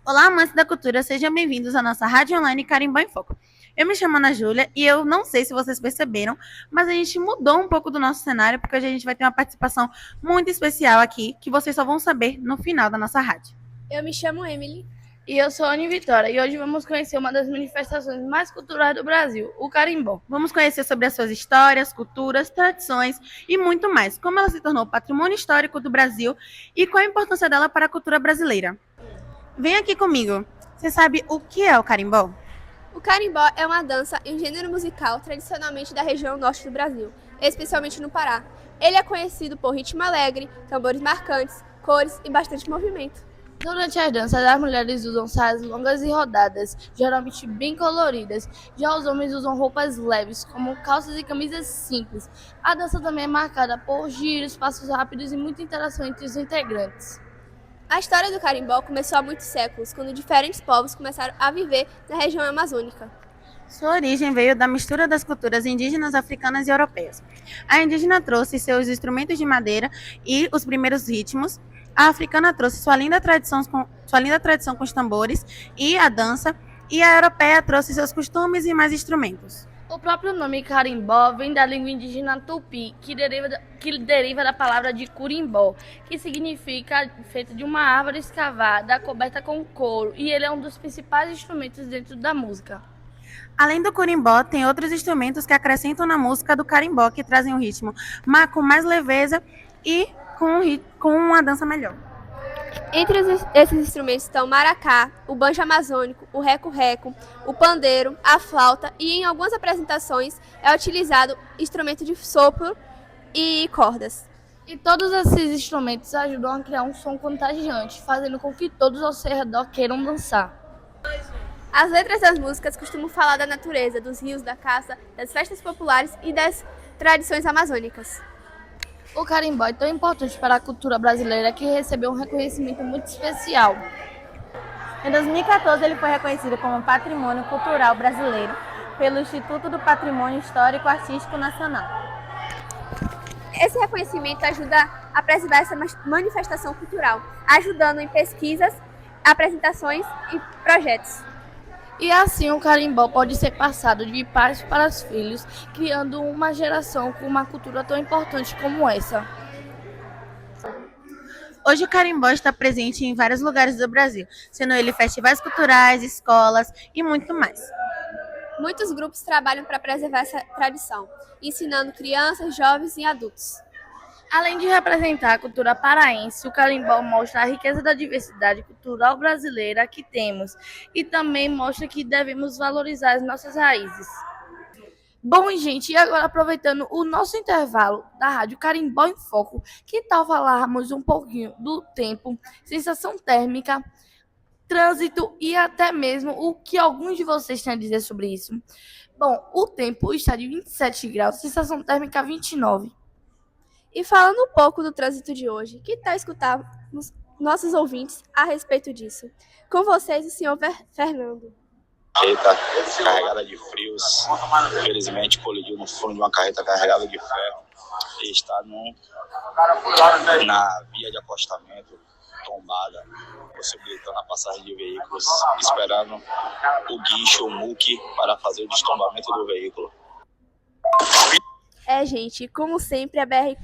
Olá, amantes da cultura, sejam bem-vindos à nossa rádio online Carimbó em Foco. Eu me chamo Ana Júlia e eu não sei se vocês perceberam, mas a gente mudou um pouco do nosso cenário porque hoje a gente vai ter uma participação muito especial aqui, que vocês só vão saber no final da nossa rádio. Eu me chamo Emily. E eu sou a Anne Vitória e hoje vamos conhecer uma das manifestações mais culturais do Brasil, o carimbó. Vamos conhecer sobre as suas histórias, culturas, tradições e muito mais, como ela se tornou patrimônio histórico do Brasil e qual a importância dela para a cultura brasileira. Vem aqui comigo. Você sabe o que é o carimbó? O carimbó é uma dança e um gênero musical tradicionalmente da região norte do Brasil, especialmente no Pará. Ele é conhecido por ritmo alegre, tambores marcantes, cores e bastante movimento. Durante as danças, as mulheres usam saias longas e rodadas, geralmente bem coloridas. Já os homens usam roupas leves, como calças e camisas simples. A dança também é marcada por giros, passos rápidos e muita interação entre os integrantes. A história do carimbó começou há muitos séculos, quando diferentes povos começaram a viver na região amazônica. Sua origem veio da mistura das culturas indígenas, africanas e europeias. A indígena trouxe seus instrumentos de madeira e os primeiros ritmos. A africana trouxe sua linda tradição com os tambores e a dança. E a europeia trouxe seus costumes e mais instrumentos. O próprio nome carimbó vem da língua indígena tupi, que deriva da palavra de curimbó, que significa feito de uma árvore escavada, coberta com couro, e ele é um dos principais instrumentos dentro da música. Além do curimbó, tem outros instrumentos que acrescentam na música do carimbó, que trazem um ritmo com mais leveza e com uma dança melhor. Entre esses instrumentos estão o maracá, o banjo amazônico, o reco-reco, o pandeiro, a flauta e em algumas apresentações é utilizado instrumento de sopro e cordas. E todos esses instrumentos ajudam a criar um som contagiante, fazendo com que todos ao seu redor queiram dançar. As letras das músicas costumam falar da natureza, dos rios, da caça, das festas populares e das tradições amazônicas. O carimbó é tão importante para a cultura brasileira que recebeu um reconhecimento muito especial. Em 2014, ele foi reconhecido como Patrimônio Cultural Brasileiro pelo Instituto do Patrimônio Histórico Artístico Nacional. Esse reconhecimento ajuda a preservar essa manifestação cultural, ajudando em pesquisas, apresentações e projetos. E assim o carimbó pode ser passado de pais para os filhos, criando uma geração com uma cultura tão importante como essa. Hoje o carimbó está presente em vários lugares do Brasil, sendo ele festivais culturais, escolas e muito mais. Muitos grupos trabalham para preservar essa tradição, ensinando crianças, jovens e adultos. Além de representar a cultura paraense, o carimbó mostra a riqueza da diversidade cultural brasileira que temos e também mostra que devemos valorizar as nossas raízes. Bom, gente, e agora aproveitando o nosso intervalo da Rádio Carimbó em Foco, que tal falarmos um pouquinho do tempo, sensação térmica, trânsito e até mesmo o que alguns de vocês têm a dizer sobre isso? Bom, o tempo está de 27 graus, sensação térmica 29. E falando um pouco do trânsito de hoje, que tal escutar nossos ouvintes a respeito disso? Com vocês, o senhor Fernando. Carreta carregada de frios, infelizmente colidiu no fundo de uma carreta carregada de ferro e está na via de acostamento tombada, possibilitando a passagem de veículos, esperando o guincho, o muque, para fazer o destombamento do veículo. Gente, como sempre, a BR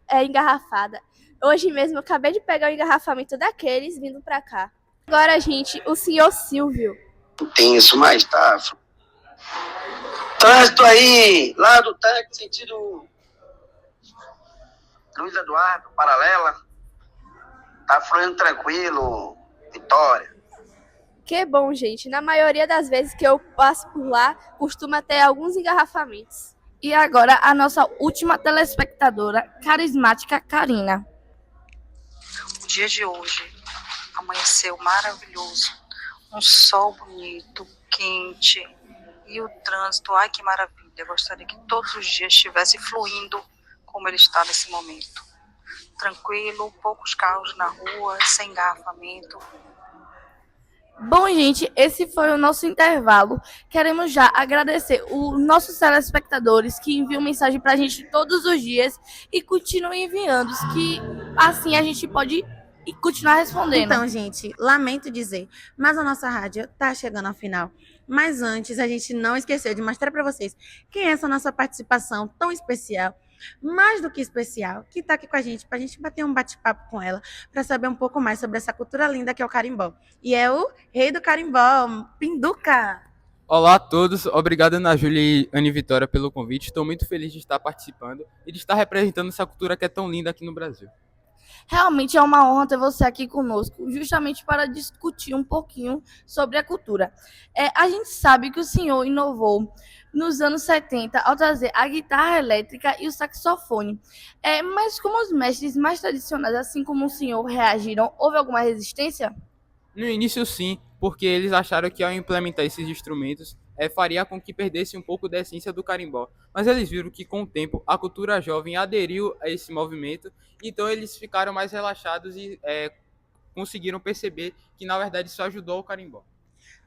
é engarrafada. Hoje mesmo eu acabei de pegar o engarrafamento daqueles vindo pra cá. Agora, gente, o senhor Silvio. Tenso, mas tá. Trânsito aí, lá do TEC, sentido Luiz Eduardo, paralela. Tá fluindo tranquilo, Vitória. Que bom, gente. Na maioria das vezes que eu passo por lá, costuma ter alguns engarrafamentos. E agora a nossa última telespectadora, carismática Karina. O dia de hoje amanheceu maravilhoso. Um sol bonito, quente e o trânsito, ai que maravilha. Eu gostaria que todos os dias estivesse fluindo como ele está nesse momento. Tranquilo, poucos carros na rua, sem engarrafamento. Bom, gente, esse foi o nosso intervalo. Queremos já agradecer os nossos telespectadores que enviam mensagem pra gente todos os dias e continuem enviando, que assim a gente pode e continuar respondendo. Então, gente, lamento dizer, mas a nossa rádio tá chegando ao final. Mas antes, a gente não esqueceu de mostrar para vocês quem é essa nossa participação tão especial, mais do que especial, que tá aqui com a gente, pra gente bater um bate-papo com ela, para saber um pouco mais sobre essa cultura linda que é o carimbó. E é o rei do carimbó, Pinduca! Olá a todos, obrigado Ana Júlia e Anne Vitória pelo convite. Estou muito feliz de estar participando e de estar representando essa cultura que é tão linda aqui no Brasil. Realmente é uma honra ter você aqui conosco, justamente para discutir um pouquinho sobre a cultura. A gente sabe que o senhor inovou nos anos 70 ao trazer a guitarra elétrica e o saxofone. Mas como os mestres mais tradicionais, assim como o senhor, reagiram, houve alguma resistência? No início sim, porque eles acharam que ao implementar esses instrumentos faria com que perdesse um pouco da essência do carimbó. Mas eles viram que com o tempo a cultura jovem aderiu a esse movimento, então eles ficaram mais relaxados e conseguiram perceber que na verdade isso ajudou o carimbó.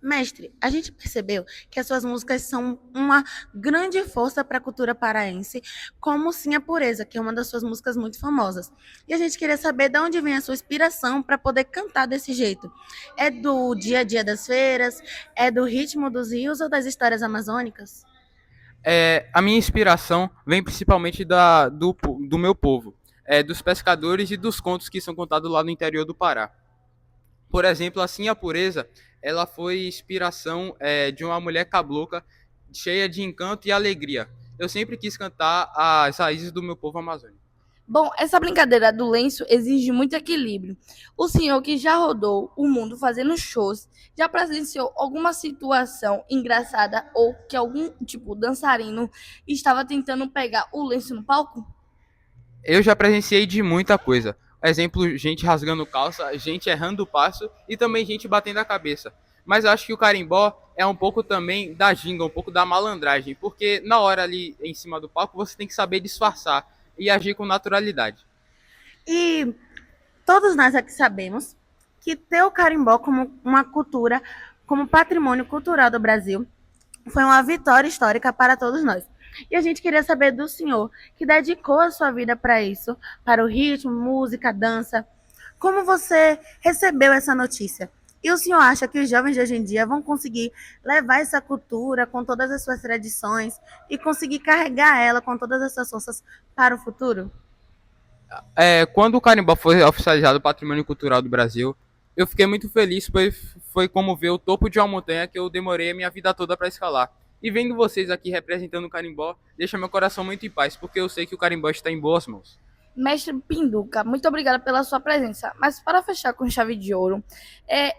Mestre, a gente percebeu que as suas músicas são uma grande força para a cultura paraense, como Sim a Pureza, que é uma das suas músicas muito famosas. E a gente queria saber de onde vem a sua inspiração para poder cantar desse jeito. É do dia a dia das feiras? É do ritmo dos rios ou das histórias amazônicas? A minha inspiração vem principalmente do meu povo, dos pescadores e dos contos que são contados lá no interior do Pará. Por exemplo, assim a Pureza, ela foi inspiração de uma mulher cabocla cheia de encanto e alegria. Eu sempre quis cantar as raízes do meu povo amazônico. Bom, essa brincadeira do lenço exige muito equilíbrio. O senhor que já rodou o mundo fazendo shows, já presenciou alguma situação engraçada ou que algum tipo dançarino estava tentando pegar o lenço no palco? Eu já presenciei de muita coisa. Exemplo, gente rasgando calça, gente errando o passo e também gente batendo a cabeça. Mas eu acho que o carimbó é um pouco também da ginga, um pouco da malandragem, porque na hora ali em cima do palco você tem que saber disfarçar e agir com naturalidade. E todos nós aqui sabemos que ter o carimbó como uma cultura, como patrimônio cultural do Brasil, foi uma vitória histórica para todos nós. E a gente queria saber do senhor, que dedicou a sua vida para isso, para o ritmo, música, dança. Como você recebeu essa notícia? E o senhor acha que os jovens de hoje em dia vão conseguir levar essa cultura com todas as suas tradições e conseguir carregar ela com todas as suas forças para o futuro? Quando o carimbó foi oficializado Patrimônio Cultural do Brasil, eu fiquei muito feliz, pois foi como ver o topo de uma montanha que eu demorei a minha vida toda para escalar. E vendo vocês aqui representando o carimbó, deixa meu coração muito em paz, porque eu sei que o carimbó está em boas mãos. Mestre Pinduca, muito obrigada pela sua presença. Mas para fechar com chave de ouro,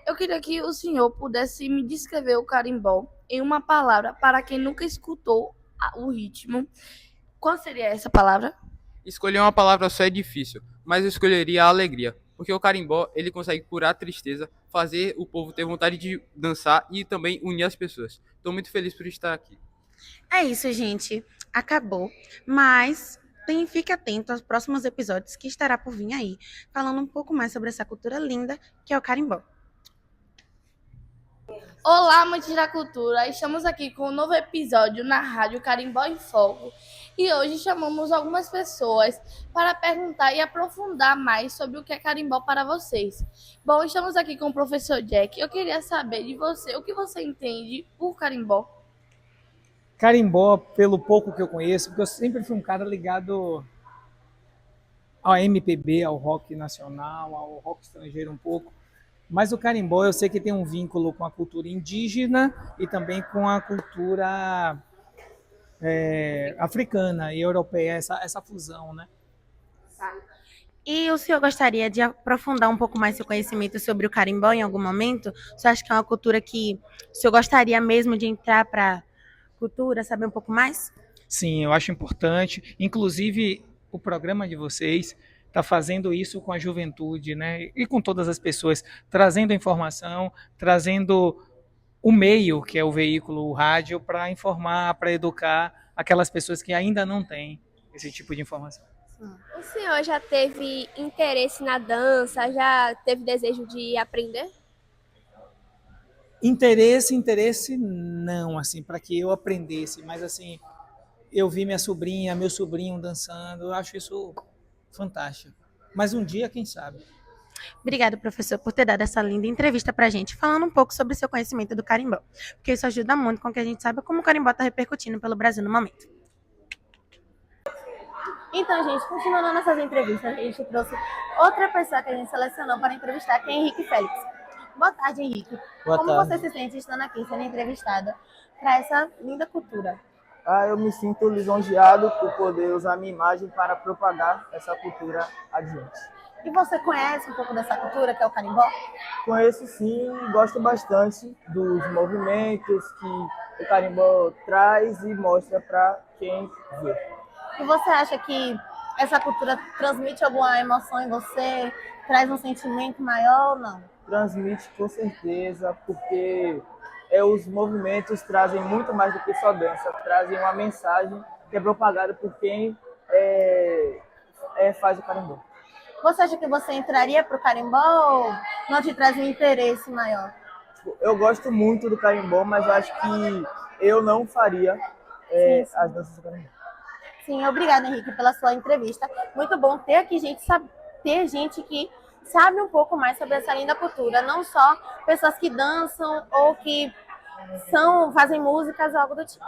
eu queria que o senhor pudesse me descrever o carimbó em uma palavra para quem nunca escutou o ritmo. Qual seria essa palavra? Escolher uma palavra só é difícil, mas eu escolheria a alegria, porque o carimbó ele consegue curar a tristeza, fazer o povo ter vontade de dançar e também unir as pessoas. Estou muito feliz por estar aqui. É isso, gente. Acabou. Mas fique atento aos próximos episódios que estará por vir aí, falando um pouco mais sobre essa cultura linda que é o carimbó. Olá, amantes da cultura! Estamos aqui com um novo episódio na Rádio Carimbó em Foco. E hoje chamamos algumas pessoas para perguntar e aprofundar mais sobre o que é carimbó para vocês. Bom, estamos aqui com o professor Jack. Eu queria saber de você, o que você entende por carimbó? Carimbó, pelo pouco que eu conheço, porque eu sempre fui um cara ligado ao MPB, ao rock nacional, ao rock estrangeiro um pouco. Mas o carimbó eu sei que tem um vínculo com a cultura indígena e também com a cultura africana e europeia, essa fusão, né? E o senhor gostaria de aprofundar um pouco mais seu conhecimento sobre o carimbó em algum momento? Você acha que é uma cultura que o senhor gostaria mesmo de entrar para cultura, saber um pouco mais? Sim, eu acho importante. Inclusive, o programa de vocês está fazendo isso com a juventude, né? E com todas as pessoas, trazendo informação, trazendo o meio, que é o veículo, o rádio, para informar, para educar aquelas pessoas que ainda não têm esse tipo de informação. O senhor já teve interesse na dança? Já teve desejo de aprender? Interesse não, assim, para que eu aprendesse, mas assim, eu vi minha sobrinha, meu sobrinho dançando, eu acho isso fantástico. Mas um dia, quem sabe? Obrigada, professor, por ter dado essa linda entrevista para a gente, falando um pouco sobre o seu conhecimento do carimbó, porque isso ajuda muito com que a gente saiba como o carimbó está repercutindo pelo Brasil no momento. Então, gente, continuando nossas entrevistas, a gente trouxe outra pessoa que a gente selecionou para entrevistar, que é Henrique Félix. Boa tarde, Henrique. Como você se sente estando aqui, sendo entrevistado para essa linda cultura? Eu me sinto lisonjeado por poder usar minha imagem para propagar essa cultura adiante. E você conhece um pouco dessa cultura, que é o carimbó? Conheço sim, gosto bastante dos movimentos que o carimbó traz e mostra para quem vê. E você acha que essa cultura transmite alguma emoção em você? Traz um sentimento maior ou não? Transmite com certeza, porque os movimentos trazem muito mais do que só dança, trazem uma mensagem que é propagada por quem faz o carimbó. Você acha que você entraria para o carimbó ou não te traz um interesse maior? Eu gosto muito do carimbó, mas eu acho que eu não faria as danças do carimbó. Sim, obrigada, Henrique, pela sua entrevista. Muito bom ter aqui ter gente que sabe um pouco mais sobre essa linda cultura, não só pessoas que dançam ou que fazem músicas ou algo do tipo.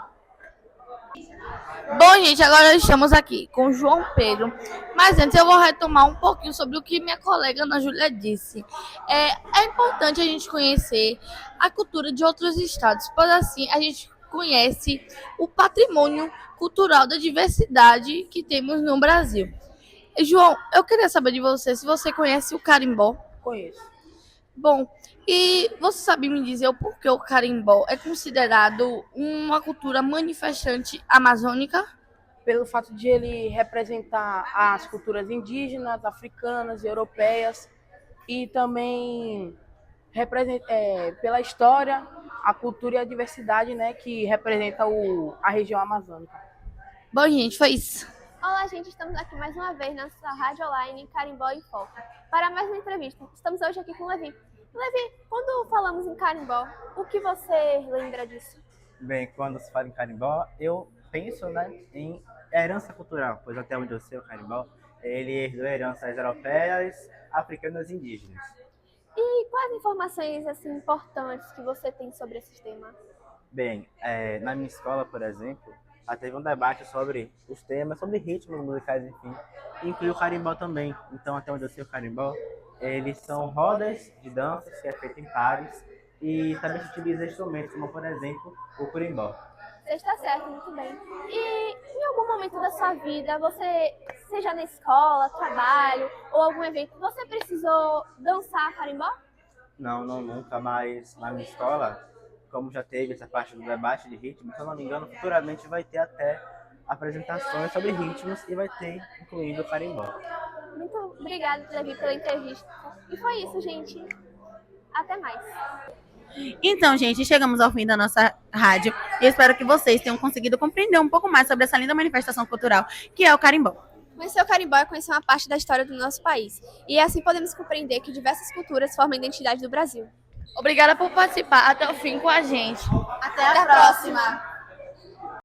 Bom, gente, agora estamos aqui com o João Pedro, mas antes eu vou retomar um pouquinho sobre o que minha colega Ana Júlia disse. É importante a gente conhecer a cultura de outros estados, pois assim a gente conhece o patrimônio cultural da diversidade que temos no Brasil. João, eu queria saber de você se você conhece o carimbó. Conheço. Bom, e você sabe me dizer o porquê o carimbó é considerado uma cultura manifestante amazônica? Pelo fato de ele representar as culturas indígenas, africanas, europeias e também pela história, a cultura e a diversidade, né, que representa a região amazônica. Bom, gente, foi isso. Olá, gente, estamos aqui mais uma vez na nossa rádio online Carimbó em Foco para mais uma entrevista. Estamos hoje aqui com o Levi. Levi, quando falamos em carimbó, o que você lembra disso? Bem, quando se fala em carimbó, eu penso, né, em herança cultural, pois até onde eu sei o carimbó, ele herdou heranças europeias, africanas e indígenas. E quais informações assim, importantes que você tem sobre esses temas? Bem, na minha escola, por exemplo, teve um debate sobre os temas, sobre ritmos musicais, enfim, e inclui o carimbó também. Então, até onde eu sei o carimbó, eles são rodas de danças que é feita em pares e também se utiliza instrumentos, como por exemplo o curimbó. Você está certo, muito bem. E em algum momento da sua vida, você, seja na escola, trabalho ou algum evento, você precisou dançar carimbó? Não, nunca, mas na minha escola, como já teve essa parte do debate de ritmos, se eu não me engano, futuramente vai ter até apresentações sobre ritmos e vai ter, incluindo o carimbó. Muito obrigada, Levi, pela entrevista. E foi isso, gente. Até mais. Então, gente, chegamos ao fim da nossa rádio. Eu espero que vocês tenham conseguido compreender um pouco mais sobre essa linda manifestação cultural, que é o carimbó. Conhecer o carimbó é conhecer uma parte da história do nosso país. E assim podemos compreender que diversas culturas formam a identidade do Brasil. Obrigada por participar até o fim com a gente. Até a próxima.